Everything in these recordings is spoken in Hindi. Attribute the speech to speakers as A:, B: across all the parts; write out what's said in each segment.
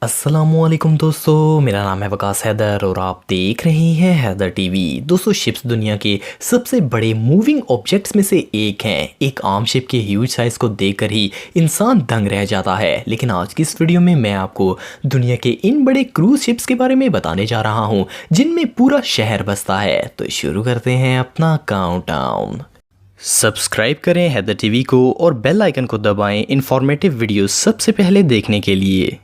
A: अस्सलामुअलैकुम दोस्तों, मेरा नाम है वकास हैदर और आप देख रहे हैं हैदर टीवी। दोस्तों, शिप्स दुनिया के सबसे बड़े मूविंग ऑब्जेक्ट्स में से एक हैं। एक आम शिप के ह्यूज साइज को देखकर ही इंसान दंग रह जाता है। लेकिन आज की इस वीडियो में मैं आपको दुनिया के इन बड़े क्रूज शिप्स के बारे में बताने जा रहा हूँ जिनमें पूरा शहर बसता है। तो शुरू करते हैं अपना काउंटडाउन। सब्सक्राइब करें हैदर टीवी को और बेल आइकन को दबाएं इंफॉर्मेटिव वीडियो सबसे पहले देखने के लिए।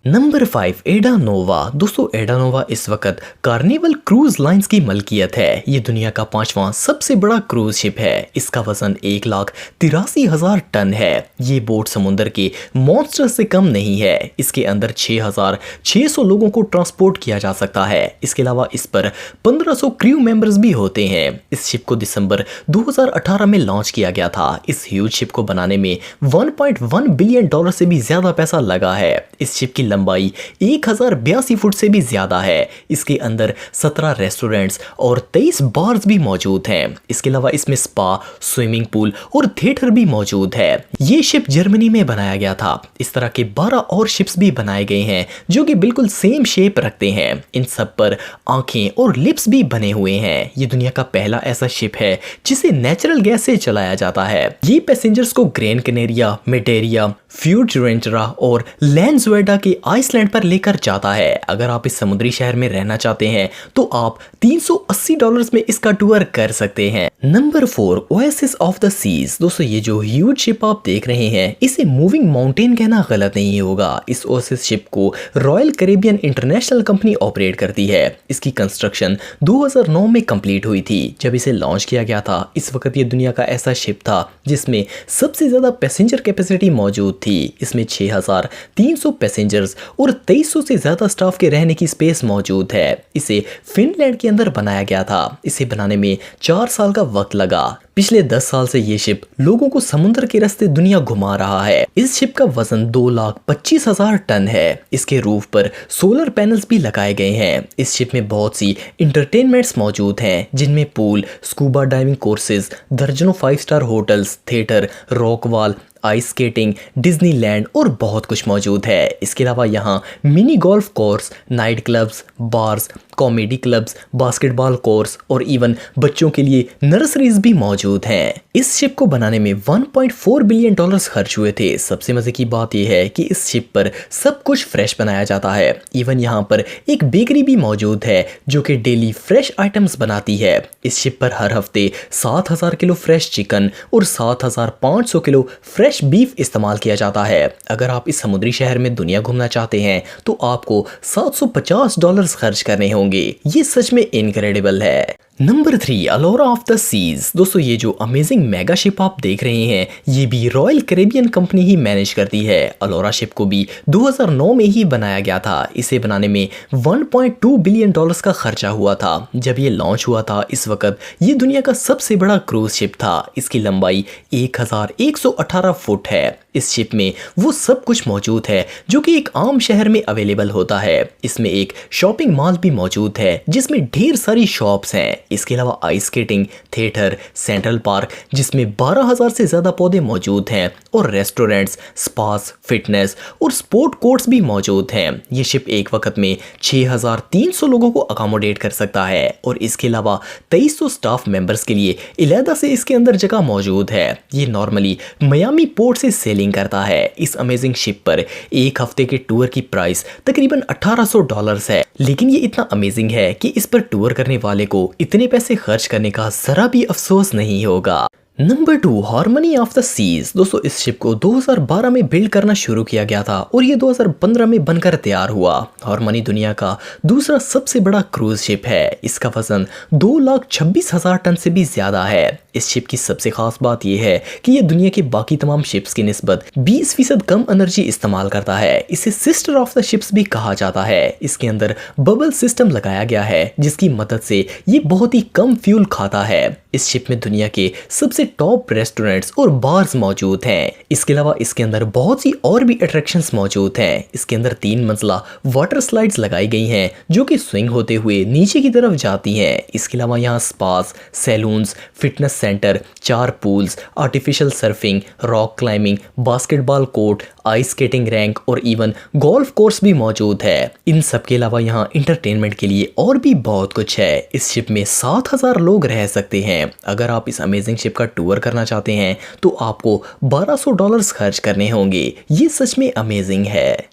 A: नंबर 5, एडा नोवा। दोस्तों, एडा नोवा इस वक्त कार्निवल क्रूज लाइंस की मलकियत है। ये दुनिया का 5वां सबसे बड़ा क्रूज शिप है। इसका वजन 1,83,000 टन है। ये बोट समुद्र के मॉन्स्टर से कम नहीं है। इसके अंदर 6,600 लोगों को ट्रांसपोर्ट किया जा सकता है। इसके अलावा इस पर 1500 क्रू मेंबर्स भी होते हैं। इस शिप को दिसंबर 2018 में लॉन्च किया गया था। इस ह्यूज शिप को बनाने में $1.1 बिलियन से भी ज्यादा पैसा लगा है। इस शिप की लंबाई 1082 फुट से भी ज्यादा है। इसके अंदर 17 रेस्टोरेंट्स और 23 बार्स भी मौजूद हैं। इसके अलावा इसमें स्पा, स्विमिंग पूल और थिएटर भी मौजूद है। ये शिप जर्मनी में बनाया गया था। इस तरह के 12 और शिप्स भी बनाए गए हैं जो कि बिल्कुल सेम शेप रखते हैं। इन सब पर आंखें और लिप्स भी बने हुए हैं। ये दुनिया का पहला ऐसा शिप है जिसे नेचुरल गैस से चलाया जाता है। ये पैसेंजर्स को ग्रैन कैनेरिया, मेडेरिया, फ्यूरटेवेंटुरा और लैंज़ुएडा के आइसलैंड पर लेकर जाता है। अगर आप इस समुद्री शहर में रहना चाहते हैं तो आप $380 में इसका टूर कर सकते हैं। Number 4, Oasis of the Seas. दोस्तों, ये जो ह्यूज शिप आप देख रहे हैं इसे मूविंग माउंटेन कहना गलत नहीं होगा। इस ओएसिस शिप को royal Caribbean international company operate करती है। इसकी कंस्ट्रक्शन 2009 में कंप्लीट हुई थी जब इसे लॉन्च किया गया था। इस वक्त ये दुनिया का ऐसा शिप था जिसमें सबसे ज्यादा पैसेंजर कैपेसिटी मौजूद थी। इसमें 6,300 पैसेंजर्स और 2300 से ज्यादा स्टाफ के रहने की स्पेस मौजूद है। इसे फिनलैंड के अंदर बनाया गया था। इसे बनाने में 4 साल का वक्त लगा। पिछले 10 साल से ये शिप लोगों को समुद्र के रास्ते दुनिया घुमा रहा है। इस शिप का वजन 2,25,000 टन है। इसके रूफ पर सोलर पैनल्स भी लगाए गए हैं। इस शिप में बहुत सी इंटरटेनमेंट्स मौजूद हैं जिनमें पूल, स्कूबा डाइविंग कोर्सेज, दर्जनों 5 star hotels, theatre, rock wall, ice skating, Disneyland और बहुत कुछ मौजूद है। इसके अलावा यहाँ mini golf course, night clubs, bars, comedy clubs, basketball course और इवन बच्चों के लिए नर्सरीज भी मौजूद हैं। इस शिप को बनाने में $1.4 बिलियन खर्च हुए थे। सबसे मजे की बात यह है कि इस शिप पर सब कुछ फ्रेश बनाया जाता है। इवन यहाँ पर एक बेकरी भी मौजूद है जो कि डेली फ्रेश आइटम्स बनाती है। इस शिप पर हर हफ्ते 7,000 किलो फ्रेश चिकन और 7,500 किलो फ्रेश बीफ इस्तेमाल किया जाता है। अगर आप इस समुद्री शहर में दुनिया घूमना चाहते हैं तो आपको $750 खर्च करने होंगे। ये सच में इनक्रेडिबल है। Number 3, Allure of the Seas. दोस्तों, ये जो अमेजिंग मेगा शिप आप देख रहे हैं ये भी रॉयल कैरेबियन कंपनी ही मैनेज करती है। अलोरा शिप को भी 2009 में ही बनाया गया था। इसे बनाने में $1.2 बिलियन का खर्चा हुआ था। जब ये लॉन्च हुआ था इस वक्त ये दुनिया का सबसे बड़ा क्रूज शिप था। इसकी लंबाई 1,118 फुट है। इस शिप में वो सब कुछ मौजूद है जो कि एक आम शहर में अवेलेबल होता है। इसमें एक शॉपिंग मॉल भी मौजूद है जिसमें ढेर सारी शॉप्स हैं। इसके अलावा ice skating, theatre, central park जिसमें 12,000 से ज्यादा पौधे मौजूद हैं और रेस्टोरेंट्स, स्पास, फिटनेस और स्पोर्ट कोर्ट्स भी मौजूद हैं। ये शिप एक वक्त में 6,300 लोगों को अकोमोडेट कर सकता है और इसके अलावा 2300 स्टाफ मेंबर्स के लिए अलहदा से इसके अंदर जगह मौजूद है। ये नॉर्मली मियामी पोर्ट से सेलिंग करता है। इस अमेजिंग शिप पर एक हफ्ते के टूर की प्राइस तकरीबन $1,800 है। लेकिन ये इतना अमेजिंग है कि इस पर टूर करने वाले को इतने पैसे खर्च करने का जरा भी अफसोस नहीं होगा। Number 2, Harmony of the Seas. दोस्तों, इस शिप को 2012 में बिल्ड करना शुरू किया गया था और ये 2015 में बनकर तैयार हुआ। हार्मनी दुनिया का दूसरा सबसे बड़ा क्रूज शिप है। इसका वजन 2,26,000 टन से भी ज्यादा है। इस शिप की सबसे खास बात यह है कि यह दुनिया के बाकी तमाम शिप्स की निस्बत 20% कम एनर्जी इस्तेमाल करता है। इसे सिस्टर ऑफ द शिप्स भी कहा जाता है। इसके अंदर बबल सिस्टम लगाया गया है जिसकी मदद से ये बहुत ही कम फ्यूल खाता है। इस शिप में दुनिया के सबसे टॉप रेस्टोरेंट्स और बार्स मौजूद हैं। इसके अलावा इसके अंदर बहुत सी और भी अट्रैक्शंस मौजूद हैं। इसके अंदर 3 मंजिला वाटर स्लाइड्स लगाई गई हैं जो कि स्विंग होते हुए नीचे की तरफ जाती हैं। इसके अलावा यहाँ spas, salons, fitness centre, 4 pools, artificial surfing, rock climbing, basketball court, ice skating rink और इवन गोल्फ कोर्स भी मौजूद है। इन सब के अलावा यहाँ इंटरटेनमेंट के लिए और भी बहुत कुछ है। इस शिप में 7000 लोग रह सकते हैं। अगर आप इस अमेजिंग शिप का टूर करना चाहते हैं तो आपको $1200 खर्च करने होंगे। ये सच में अमेजिंग है।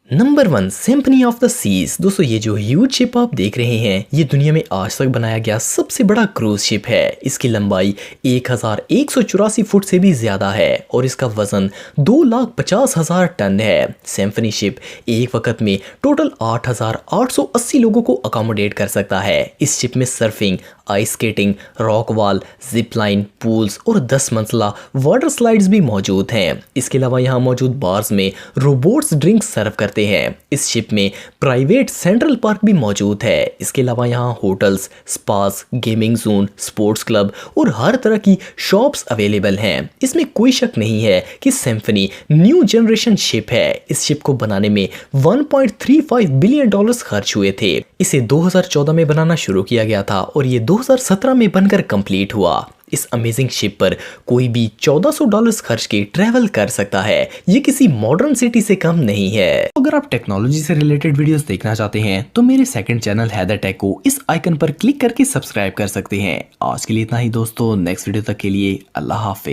A: Number 1, Symphony of the Seas. दोस्तों ये जो ह्यूज शिप आप देख रहे हैं ये दुनिया में आज तक बनाया गया सबसे बड़ा क्रूज शिप है। इसकी लंबाई 1184 फुट से भी ज्यादा है और इसका वजन 2,50,000 टन है। सिम्फनी शिप एक वक्त में टोटल 8,880 लोगों को अकोमोडेट कर सकता है। इस शिप में surfing, ice skating, rock wall, zip line, pools और 10 मंजिला वाटर स्लाइड्स भी मौजूद हैं। इसके अलावा यहाँ मौजूद बार्स में रोबोट्स ड्रिंक सर्व करते हैं। इस शिप में प्राइवेट सेंट्रल पार्क भी मौजूद है। इसके अलावा यहाँ hotels, spas, gaming zone, sports club और हर तरह की शॉप्स अवेलेबल हैं। इसमें कोई शक नहीं है कि सिम्फनी न्यू जनरेशन शिप है। इस शिप को बनाने में $1.35 बिलियन खर्च हुए थे। इसे 2014 में बनाना शुरू किया गया था और ये 2017 में बनकर कंप्लीट हुआ। इस अमेजिंग शिप पर कोई भी $1400 खर्च के ट्रैवल कर सकता है। ये किसी मॉडर्न सिटी से कम नहीं है। अगर आप टेक्नोलॉजी से रिलेटेड वीडियोस देखना चाहते हैं तो मेरे सेकंड चैनल हैदर टेक को इस आइकन पर क्लिक करके सब्सक्राइब कर सकते हैं। आज के लिए इतना ही दोस्तों, नेक्स्ट वीडियो तक के लिए अल्लाह हाफिज।